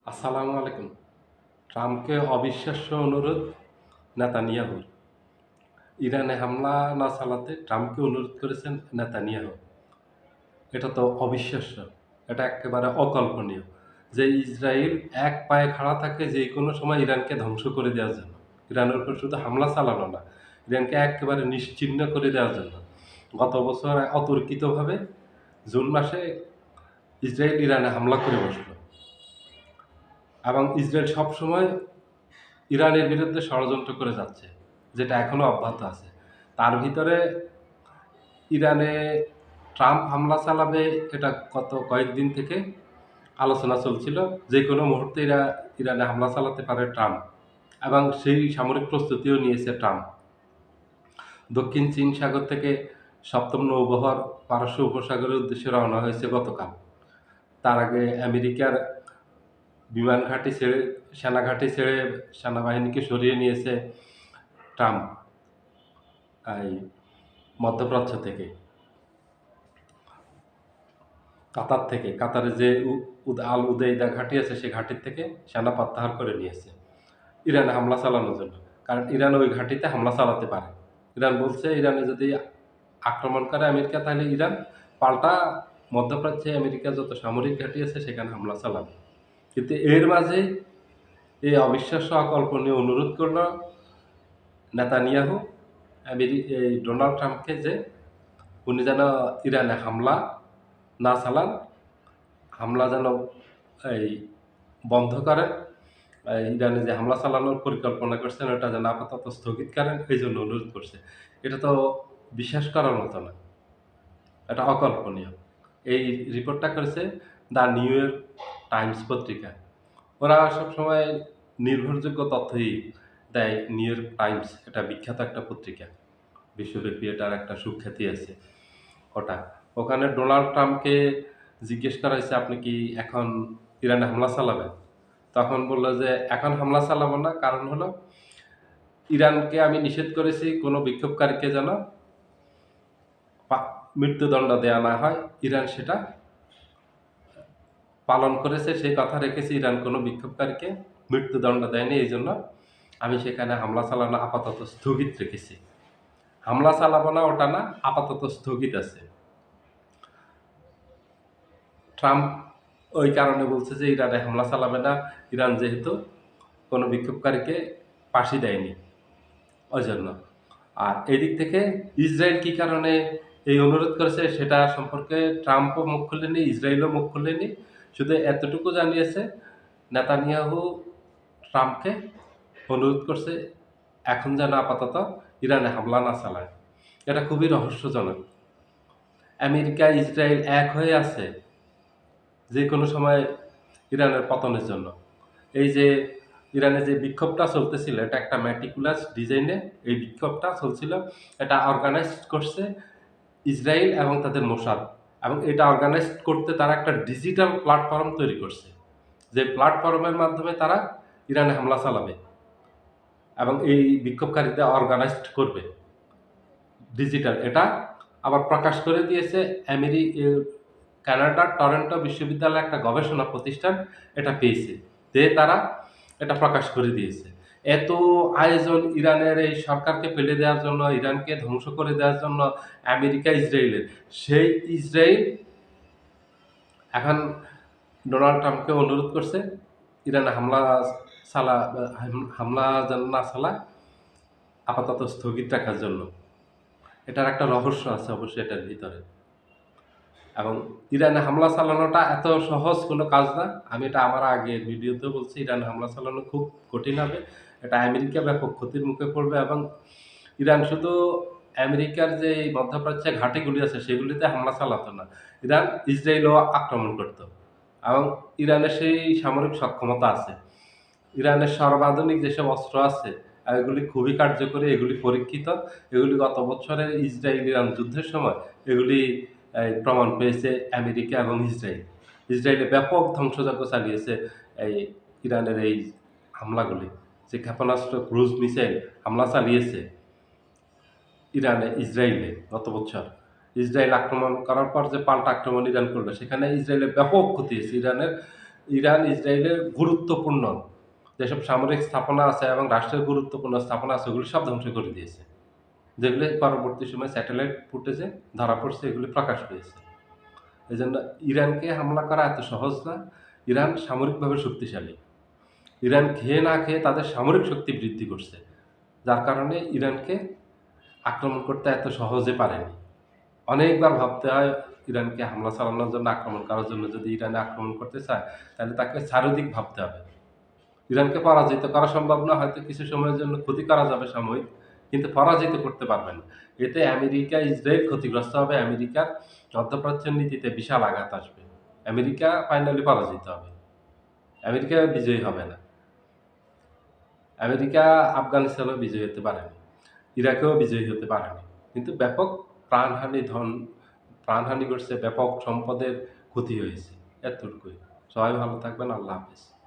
আসসালামু আলাইকুম। ট্রাম্পকে অবিশ্বাস্য অনুরোধ নেতানিয়াহুর। ইরানে হামলা না চালাতে ট্রাম্পকে অনুরোধ করেছেন নেতানিয়াহু। এটা তো অবিশ্বাস্য। এটা এক্কেবারে অকল্পনীয় যে ইসরায়েল এক পায়ে খাড়া থাকে যেকোনো সময় ইরানকে ধ্বংস করে দেওয়ার জন্য। ইরানের উপর শুধু হামলা চালানো না, ইরানকে এক্কেবারে নিশ্চিহ্ন করে দেওয়ার জন্য। গত বছর অতর্কিতভাবে জুন মাসে ইসরায়েল ইরানে হামলা করে বসল এবং ইসরায়েল সবসময় ইরানের বিরুদ্ধে ষড়যন্ত্র করে যাচ্ছে, যেটা এখনো অব্যাহত আছে। তার ভিতরে ইরানে ট্রাম্প হামলা চালাবে, এটা গত কয়েকদিন থেকে আলোচনা চলছিল। যেকোনো মুহূর্তে ইরানে হামলা চালাতে পারে ট্রাম্প এবং সেই সামরিক প্রস্তুতিও নিয়েছে ট্রাম্প। দক্ষিণ চীন সাগর থেকে ৭ম নৌবহর পারস্য উপসাগরের উদ্দেশ্যে রওনা হয়েছে গতকাল। তার আগে আমেরিকার বিমান ঘাঁটি ছেড়ে, সেনাঘাঁটি ছেড়ে সেনাবাহিনীকে সরিয়ে নিয়েছে ট্রাম্প এই মধ্যপ্রাচ্য থেকে, কাতার থেকে। কাতারে যে আল উদেইদা ঘাঁটি আছে, সেই ঘাঁটির থেকে সেনা প্রত্যাহার করে নিয়েছে ইরানে হামলা চালানোর জন্য। কারণ ইরান ওই ঘাঁটিতে হামলা চালাতে পারে। ইরান বলছে ইরানে যদি আক্রমণ করে আমেরিকা, তাহলে ইরান পাল্টা মধ্যপ্রাচ্যে আমেরিকার যত সামরিক ঘাঁটি আছে সেখানে হামলা চালাবে। কিন্তু এর মাঝে এই অবিশ্বাস্য অকল্পনীয় অনুরোধ করল নেতানিয়াহু এই ডোনাল্ড ট্রাম্পকে যে উনি যেন ইরানে হামলা না চালান, হামলা যেন এই বন্ধ করেন, ইরানে যে হামলা চালানোর পরিকল্পনা করছেন ওটা যেন আপাতত স্থগিত করেন, এই জন্য অনুরোধ করছে। এটা তো বিশ্বাস করার মতো না, এটা অকল্পনীয়। এই রিপোর্টটা করেছে দ্য নিউ ইয়র্ক টাইমস পত্রিকা। ওরা সবসময় নির্ভরযোগ্য তথ্যই দেয়। নিউ ইয়র্ক টাইমস এটা বিখ্যাত একটা পত্রিকা, বিশ্বব্যাপী এটার একটা সুখ্যাতি আছে। ওটা ওখানে ডোনাল্ড ট্রাম্পকে জিজ্ঞেস করা হয়েছে, আপনি কি এখন ইরানে হামলা চালাবেন? তখন বলল যে এখন হামলা চালাবো না, কারণ হলো ইরানকে আমি নিষেধ করেছি কোনো বিক্ষোভকারীকে যেন মৃত্যুদণ্ড দেওয়া না হয়। ইরান সেটা পালন করেছে, সেই কথা রেখেছে। ইরান কোনো বিক্ষোভকারীকে মৃত্যুদণ্ড দেয়নি, এই জন্য আমি সেখানে হামলা চালানো আপাতত স্থগিত রেখেছি। হামলা চালাবো না ওটা না, আপাতত স্থগিত আছে। ট্রাম্প ওই কারণে বলছে যে ইরানে হামলা চালাবে না, ইরান যেহেতু কোনো বিক্ষোভকারীকে ফাঁসি দেয়নি, ওই জন্য। আর এদিক থেকে ইসরায়েল কি কারণে এই অনুরোধ করেছে সেটা সম্পর্কে ট্রাম্পও মুখ খুলেনি, ইসরায়েলও মুখ খুলেনি। শুধু এতটুকু জানিয়েছে নেতানিয়াহু ট্রাম্পকে অনুরোধ করছে এখন যেন আপাতত ইরানে হামলা না চালায়। এটা খুবই রহস্যজনক। আমেরিকা ইসরায়েল এক হয়ে আছে যে কোনো সময় ইরানের পতনের জন্য। এই যে ইরানে যে বিক্ষোভটা চলতেছিল, এটা একটা ম্যাটিকুলাস ডিজাইনে এই বিক্ষোভটা চলছিল। এটা অর্গানাইজড করছে ইসরায়েল এবং তাদের মোসাদ, এবং এটা অর্গানাইজড করতে তারা একটা ডিজিটাল প্ল্যাটফর্ম তৈরি করছে, যে প্ল্যাটফর্মের মাধ্যমে তারা ইরানে হামলা চালাবে এবং এই বিক্ষোভকারীদের অর্গানাইজড করবে ডিজিটাল। এটা আবার প্রকাশ করে দিয়েছে কানাডার টরন্টো বিশ্ববিদ্যালয়ের একটা গবেষণা প্রতিষ্ঠান এটা পেয়েছে, যে তারা এটা প্রকাশ করে দিয়েছে। এত আয়োজন ইরানের এই সরকারকে ফেলে দেওয়ার জন্য, ইরানকে ধ্বংস করে দেওয়ার জন্য আমেরিকা ইসরায়েলের, সেই ইসরায়েল এখন ডোনাল্ড ট্রাম্পকে অনুরোধ করছে ইরানে চালা হামলা যেন না চালায়, আপাতত স্থগিত রাখার জন্য। এটার একটা রহস্য আছে অবশ্যই এটার ভিতরে। এবং ইরানে হামলা চালানোটা এত সহজ কোনো কাজ না। আমি এটা আমার আগের ভিডিওতেও বলছি, ইরানে হামলা চালানো খুব কঠিন হবে। এটা আমেরিকা ব্যাপক ক্ষতির মুখে পড়বে এবং ইরান শুধু আমেরিকার যে এই মধ্যপ্রাচ্যে ঘাঁটিগুলি আছে সেগুলিতে হামলা চালাতো না। ইরান ইসরায়েলও আক্রমণ করত এবং ইরানের সেই সামরিক সক্ষমতা আছে। ইরানের সর্বাধুনিক যেসব অস্ত্র আছে এগুলি খুবই কার্যকরী, এগুলি পরীক্ষিত। এগুলি গত বছরের ইসরায়েল-ইরান যুদ্ধের সময় এগুলি প্রমাণ পেয়েছে আমেরিকা এবং ইসরায়েল। ইসরায়েলে ব্যাপক ধ্বংসযজ্ঞ চালিয়েছে এই ইরানের এই হামলাগুলি। যে ক্ষেপণাস্ত্র, ক্রুজ মিসাইল হামলা চালিয়েছে ইসরায়েলে গত বছর। ইসরায়েল আক্রমণ করার পর যে পাল্টা আক্রমণ ইরান করলো, সেখানে ইসরায়েলের ব্যাপক ক্ষতি হয়েছে। ইরান ইসরায়েলের গুরুত্বপূর্ণ যেসব সামরিক স্থাপনা আছে এবং রাষ্ট্রের গুরুত্বপূর্ণ স্থাপনা আছে ওগুলো সব ধ্বংস করে দিয়েছে। যেগুলো পরবর্তী সময়ে স্যাটেলাইট ফুটেজে ধরা পড়ছে, এগুলি প্রকাশ পেয়েছে। এজন্য ইরানকে হামলা করা এত সহজ না। ইরান সামরিকভাবে শক্তিশালী। ইরান খেয়ে না খেয়ে তাদের সামরিক শক্তি বৃদ্ধি করছে। যার কারণে ইরানকে আক্রমণ করতে এত সহজে পারেনি। অনেকবার ভাবতে হয় ইরানকে হামলা চালানোর জন্য, আক্রমণ করার জন্য। যদি ইরানে আক্রমণ করতে চায়, তাহলে তাকে চারিদিক ভাবতে হবে। ইরানকে পরাজিত করা সম্ভব না, হয়তো কিছু সময়ের জন্য ক্ষতি করা যাবে সাময়িক, কিন্তু পরাজিত করতে পারবে না। এতে আমেরিকা, ইসরায়েল ক্ষতিগ্রস্ত হবে। আমেরিকার মধ্যপ্রাচ্যের নীতিতে বিশাল আঘাত আসবে। আমেরিকা ফাইনালি পরাজিত হবে। আমেরিকা বিজয়ী হবে না। আমেরিকা আফগানিস্তানেও বিজয়ী হতে পারেনি। ইরাকেও বিজয়ী হতে পারেনি। কিন্তু ব্যাপক প্রাণহানি, প্রাণহানি ঘটছে, ব্যাপক সম্পদের ক্ষতি হয়েছে। এতটুকুই। সবাই ভালো থাকবেন। আল্লাহ হাফেজ।